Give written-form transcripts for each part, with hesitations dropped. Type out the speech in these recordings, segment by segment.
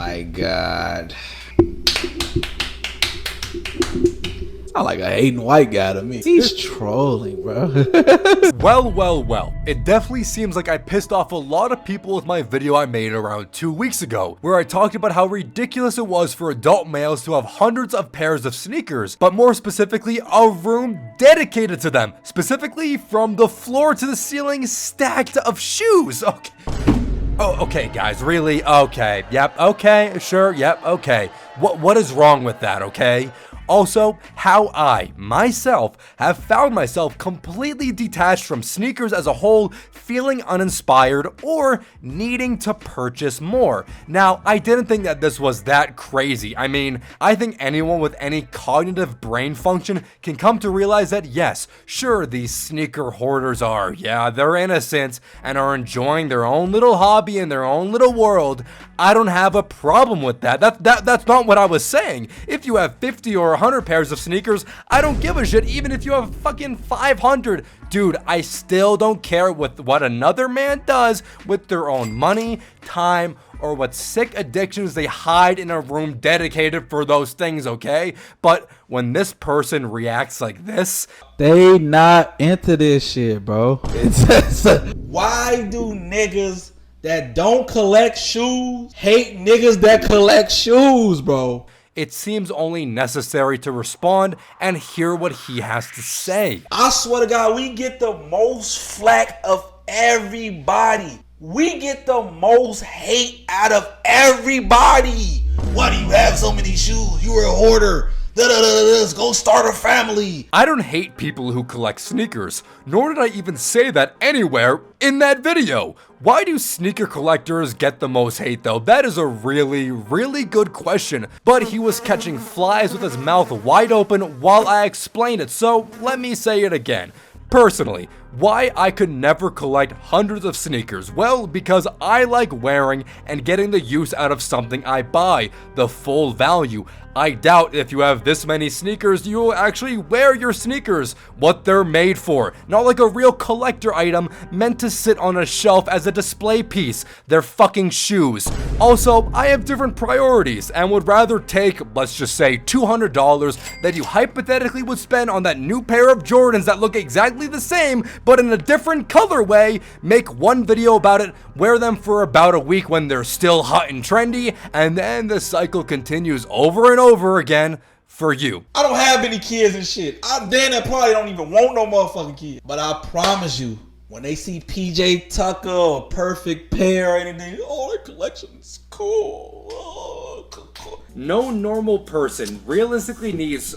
my God. I like a hating white guy to me. He's trolling, bro. Well. It definitely seems like I pissed off a lot of people with my video I made around 2 weeks ago, where I talked about how ridiculous it was for adult males to have hundreds of pairs of sneakers, but more specifically, a room dedicated to them, specifically from the floor to the ceiling stacked of shoes. Okay. Oh, okay, guys, really? Okay, yep, okay, sure, yep, okay. What is wrong with that, okay? Also, how I, myself, have found myself completely detached from sneakers as a whole, feeling uninspired or needing to purchase more. Now, I didn't think that this was that crazy. I mean, I think anyone with any cognitive brain function can come to realize that yes, sure, these sneaker hoarders are, yeah, they're innocent and are enjoying their own little hobby in their own little world. I don't have a problem with that. That's not what I was saying. If you have 50 or 100 pairs of sneakers, I don't give a shit even if you have fucking 500. Dude, I still don't care with what another man does with their own money, time, or what sick addictions they hide in a room dedicated for those things, okay? But when this person reacts like this, they not into this shit, bro. Why do niggas that don't collect shoes hate niggas that collect shoes, bro? it seems only necessary to respond and hear what he has to say. I swear to God, we get the most flack of everybody. We get the most hate out of everybody. Why do you have so many shoes? You were a hoarder. Let's go start a family. I don't hate people who collect sneakers, nor did I even say that anywhere in that video. Why do sneaker collectors get the most hate though? That is a really, really good question, but he was catching flies with his mouth wide open while I explained it, so let me say it again. Personally, why I could never collect hundreds of sneakers? Well, because I like wearing and getting the use out of something I buy, the full value. I doubt if you have this many sneakers, you will actually wear your sneakers, what they're made for. Not like a real collector item meant to sit on a shelf as a display piece. They're fucking shoes. Also, I have different priorities and would rather take, let's just say, $200 that you hypothetically would spend on that new pair of Jordans that look exactly the same, but in a different colorway, make one video about it, wear them for about a week when they're still hot and trendy, and then the cycle continues over and over again for you. I don't have any kids and shit. I probably don't even want no motherfucking kids. But I promise you, when they see PJ Tucker or Perfect Pair or anything, oh, their collection's cool. Oh, cool. No normal person realistically needs...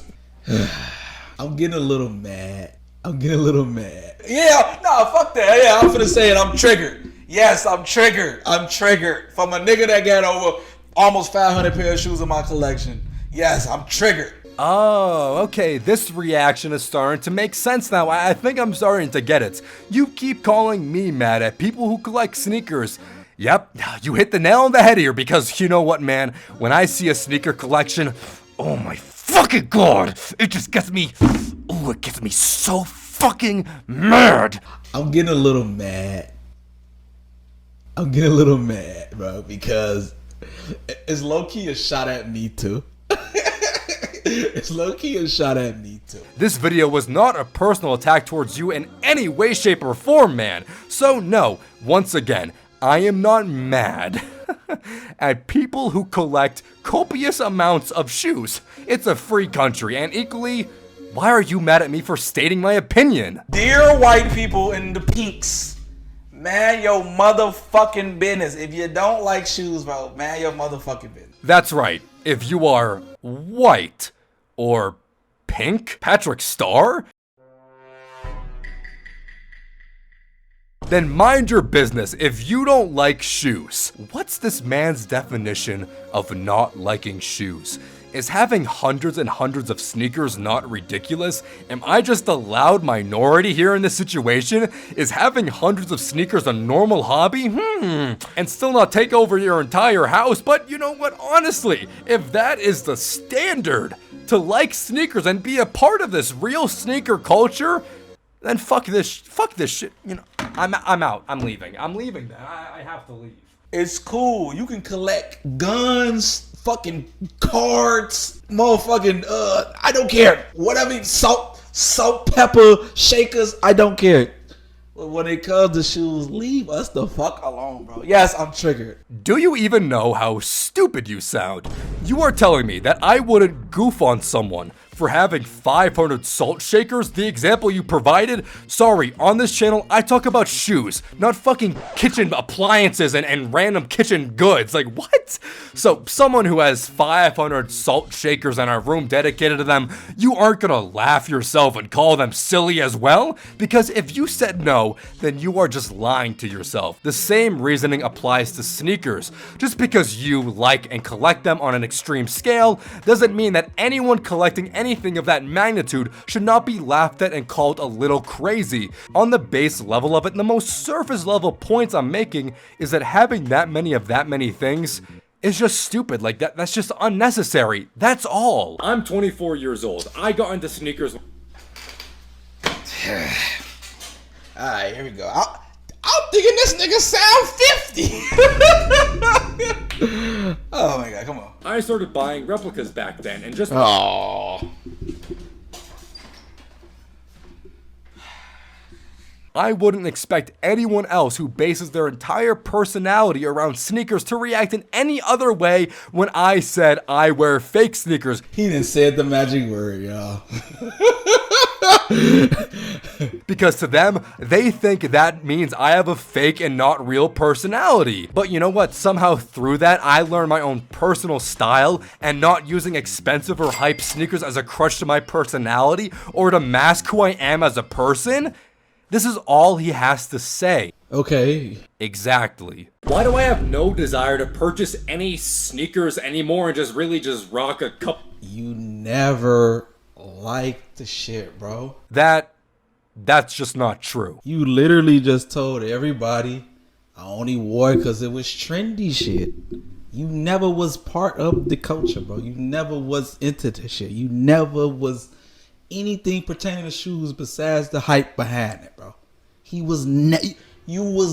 I'm getting a little mad. Yeah, nah, fuck that. Yeah, I'm finna say it. I'm triggered. Yes, I'm triggered. From a nigga that got over almost 500 pair of shoes in my collection. Yes, I'm triggered. Oh, okay, this reaction is starting to make sense now. I think I'm starting to get it. You keep calling me mad at people who collect sneakers. Yep, you hit the nail on the head here because you know what, man? When I see a sneaker collection, oh my fucking God, it just gets me, it gets me so fucking mad. I'm getting a little mad, bro, because it's low-key a shot at me too. This video was not a personal attack towards you in any way, shape, or form, man. So no, once again, I am not mad at people who collect copious amounts of shoes. It's a free country, and equally, why are you mad at me for stating my opinion? Dear white people in the pinks, man, your motherfucking business. If you don't like shoes, bro, man, your motherfucking business. That's right. If you are white or pink, Patrick Star, then mind your business if you don't like shoes. What's this man's definition of not liking shoes? Is having hundreds and hundreds of sneakers not ridiculous? Am I just a loud minority here in this situation? Is having hundreds of sneakers a normal hobby? And still not take over your entire house? But you know what? Honestly, if that is the standard to like sneakers and be a part of this real sneaker culture, then fuck this shit. You know, I'm out. I'm leaving. I have to leave. It's cool. You can collect guns, fucking cards, motherfucking I don't care. Whatever, salt, pepper, shakers, I don't care. But when it comes to shoes, leave us the fuck alone, bro. Yes, I'm triggered. Do you even know how stupid you sound? You are telling me that I wouldn't goof on someone for having 500 salt shakers, the example you provided? Sorry, on this channel, I talk about shoes, not fucking kitchen appliances and random kitchen goods. Like, what? So, someone who has 500 salt shakers in a room dedicated to them, you aren't gonna laugh yourself and call them silly as well? Because if you said no, then you are just lying to yourself. The same reasoning applies to sneakers. Just because you like and collect them on an extreme scale doesn't mean that anyone collecting anything of that magnitude should not be laughed at and called a little crazy. On the base level of it, the most surface level points I'm making is that having that many of that many things is just stupid. Like, that's just unnecessary. That's all. I'm 24 years old. I got into sneakers. Alright, here we go. I'm thinking this nigga sound 50. Oh my god, come on. I started buying replicas back then and just... Oh. I wouldn't expect anyone else who bases their entire personality around sneakers to react in any other way when I said I wear fake sneakers. He done said the magic word, y'all. Because to them, they think that means I have a fake and not real personality. But you know what? Somehow through that, I learned my own personal style and not using expensive or hype sneakers as a crutch to my personality or to mask who I am as a person. This is all he has to say. Okay. Exactly. Why do I have no desire to purchase any sneakers anymore and just really just rock a cup? You never liked the shit, bro. That's just not true. You literally just told everybody I only wore it because it was trendy shit. You never was part of the culture, bro. You never was into this shit. You never was anything pertaining to shoes besides the hype behind it, bro. You was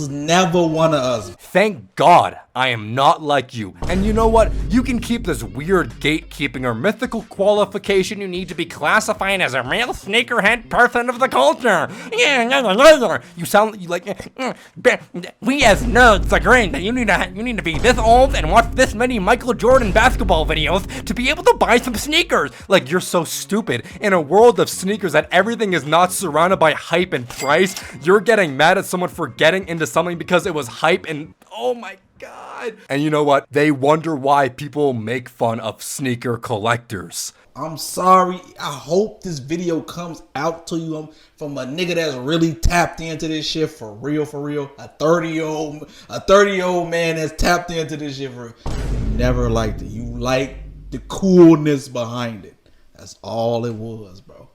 never one of us. Thank God I am not like you. And you know what? You can keep this weird gatekeeping or mythical qualification you need to be classified as a real sneakerhead person of the culture. You sound like we as nerds agree that you need to be this old and watch this many Michael Jordan basketball videos to be able to buy some sneakers. Like, you're so stupid. In a world of sneakers that everything is not surrounded by hype and price, you're getting mad at someone for getting into something because it was hype and oh my God. And you know what? They wonder why people make fun of sneaker collectors. I'm sorry. I hope this video comes out to you from a nigga that's really tapped into this shit for real, for real. A 30-year-old man that's tapped into this shit for real. You never liked it. You liked the coolness behind it. That's all it was, bro.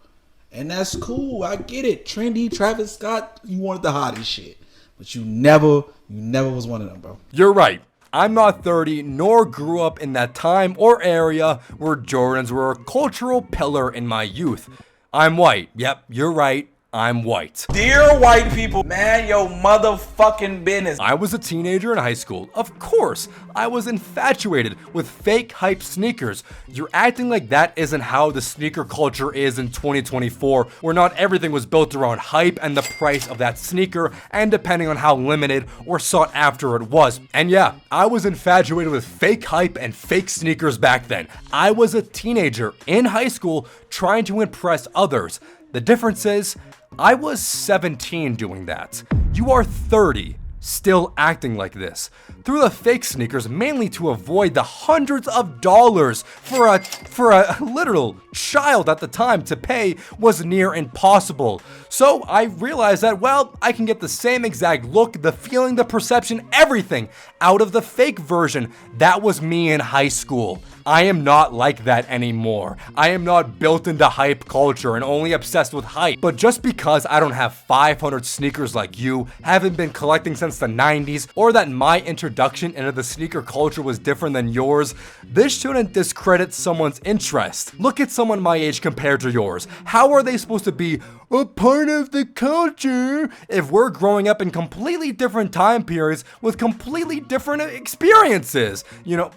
And that's cool. I get it. Trendy, Travis Scott, you wanted the hottest shit. But you never was one of them, bro. You're right. I'm not 30, nor grew up in that time or area where Jordans were a cultural pillar in my youth. I'm white. Yep, you're right. I'm white. Dear white people, man, your motherfucking business. I was a teenager in high school. Of course, I was infatuated with fake hype sneakers. You're acting like that isn't how the sneaker culture is in 2024, where not everything was built around hype and the price of that sneaker, and depending on how limited or sought after it was. And yeah, I was infatuated with fake hype and fake sneakers back then. I was a teenager in high school trying to impress others. The difference is, I was 17 doing that. You are 30, still acting like this. Through the fake sneakers mainly to avoid the hundreds of dollars for a literal child at the time to pay was near impossible. So I realized that, well, I can get the same exact look, the feeling, the perception, everything out of the fake version. That was me in high school. I am not like that anymore. I am not built into hype culture and only obsessed with hype. But just because I don't have 500 sneakers like you, haven't been collecting since the 90s, or that my introduction introduction into the sneaker culture was different than yours, this shouldn't discredit someone's interest. Look at someone my age compared to yours. How are they supposed to be a part of the culture if we're growing up in completely different time periods with completely different experiences? You know,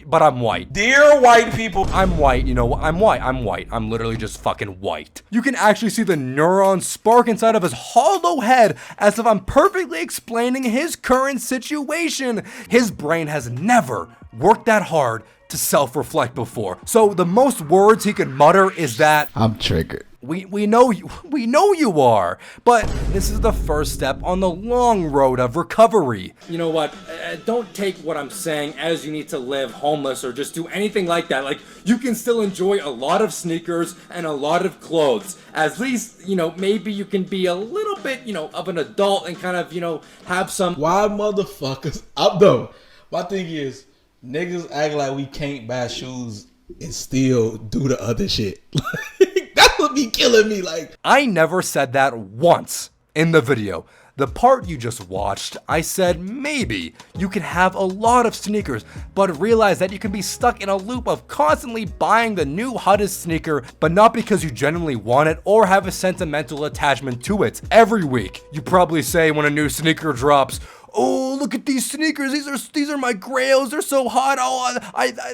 but I'm white. Dear white people. I'm white, you know, I'm white. I'm literally just fucking white. You can actually see the neurons spark inside of his hollow head as if I'm perfectly explaining his current situation. His brain has never worked that hard to self-reflect before. So the most words he can mutter is that I'm triggered. We know you are, but this is the first step on the long road of recovery. You know what? Don't take what I'm saying as you need to live homeless or just do anything like that. Like, you can still enjoy a lot of sneakers and a lot of clothes. At least, you know, maybe you can be a little bit, you know, of an adult and kind of, you know, have some. Why motherfuckers? Though, my thing is, niggas act like we can't buy shoes and still do the other shit. That's what be killing me. Like, I never said that once in the video. The part you just watched, I said maybe you can have a lot of sneakers, but realize that you can be stuck in a loop of constantly buying the new hottest sneaker, but not because you genuinely want it or have a sentimental attachment to it. Every week, you probably say when a new sneaker drops, "Oh, look at these sneakers. These are my grails. They're so hot. Oh,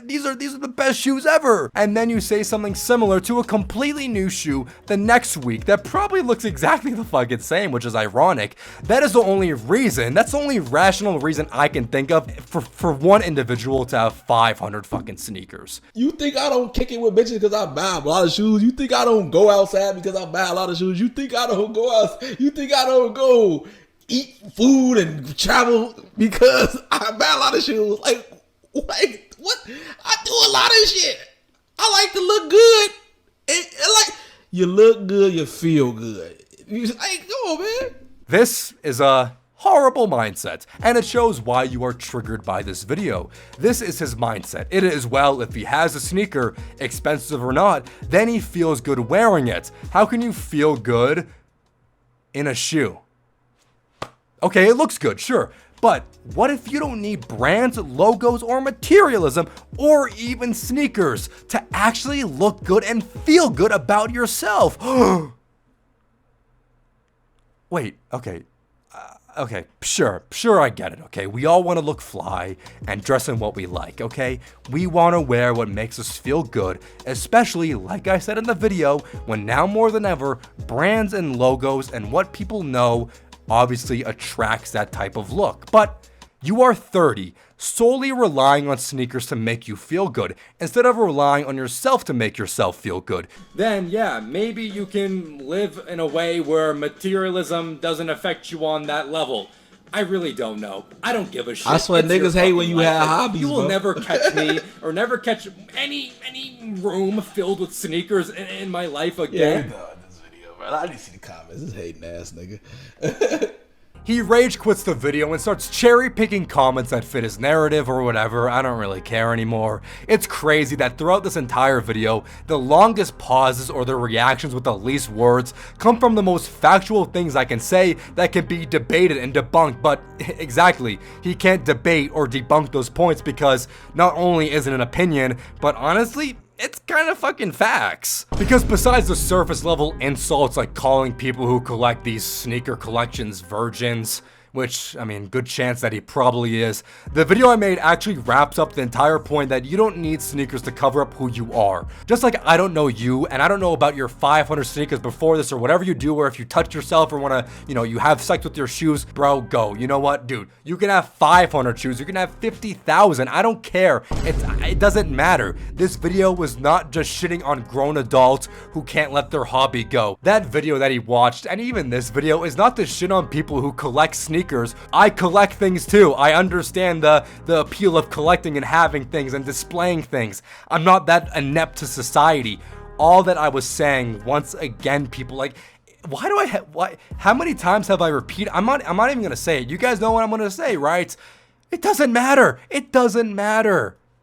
these are the best shoes ever." And then you say something similar to a completely new shoe the next week that probably looks exactly the fucking same, which is ironic. That is the only reason. That's the only rational reason I can think of for one individual to have 500 fucking sneakers. you think I don't kick it with bitches because I buy a lot of shoes? You think I don't go outside because I buy a lot of shoes? You think I don't go out? You think I don't go eat food and travel because I buy a lot of shoes? Like what? I do a lot of shit. I like to look good. And like, you look good, you feel good. You just, like, come on, man. This is a horrible mindset, and it shows why you are triggered by this video. This is his mindset. It is, well, if he has a sneaker, expensive or not, then he feels good wearing it. How can you feel good in a shoe? Okay, it looks good, sure. But what if you don't need brands, logos, or materialism, or even sneakers to actually look good and feel good about yourself? Wait, okay. Okay, sure, I get it, okay? We all want to look fly and dress in what we like, okay? We want to wear what makes us feel good, especially, like I said in the video, when now more than ever, brands and logos and what people know obviously attracts that type of look. But you are 30, solely relying on sneakers to make you feel good, instead of relying on yourself to make yourself feel good. Then yeah, maybe you can live in a way where materialism doesn't affect you on that level. I really don't know. I don't give a shit. I swear niggas hate when you have hobbies, You will bro. never catch me or never catch any room filled with sneakers in my life again. Yeah, this video, bro. I didn't see the comments. This hating ass nigga. He rage quits the video and starts cherry picking comments that fit his narrative or whatever. I don't really care anymore. It's crazy that throughout this entire video, the longest pauses or the reactions with the least words come from the most factual things I can say that can be debated and debunked. But exactly, he can't debate or debunk those points because not only is it an opinion, but honestly, it's kind of fucking facts. Because besides the surface level insults like calling people who collect these sneaker collections virgins, which, I mean, good chance that he probably is, the video I made actually wraps up the entire point that you don't need sneakers to cover up who you are. Just like I don't know you, and I don't know about your 500 sneakers before this or whatever you do, or if you touch yourself or want to, you know, you have sex with your shoes, bro, go. You know what, dude? You can have 500 shoes, you can have 50,000, I don't care. It doesn't matter. This video was not just shitting on grown adults who can't let their hobby go. That video that he watched, and even this video, is not to shit on people who collect sneakers. I collect things too. I understand the appeal of collecting and having things and displaying things. I'm not that inept to society. All that I was saying, once again, people, like, how many times have I repeated? I'm not even gonna say it. You guys know what I'm gonna say, right? It doesn't matter. It doesn't matter.